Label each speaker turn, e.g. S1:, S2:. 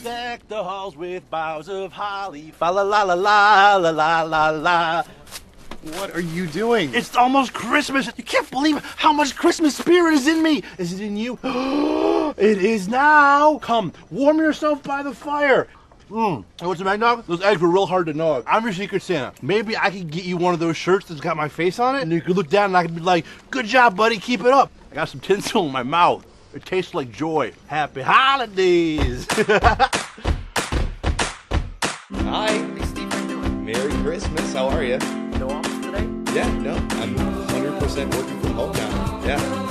S1: Deck the halls with boughs of holly. Fa la la la la la la la la.
S2: What are you doing?
S1: It's almost Christmas. You can't believe how much Christmas spirit is in me. Is it in you? It is now. Come, warm yourself by the fire. And what's the Nog? Those eggs were real hard to nog. I'm your Secret Santa. Maybe I could get you one of those shirts that's got my face on it, and you could look down and I could be like, good job, buddy, keep it up. I got some tinsel in my mouth. It tastes like joy. Happy holidays.
S2: Hi, hey Steve, how you doing? Merry Christmas, how are you?
S3: No office today?
S2: Yeah, no, I'm 100% working from home now. Yeah.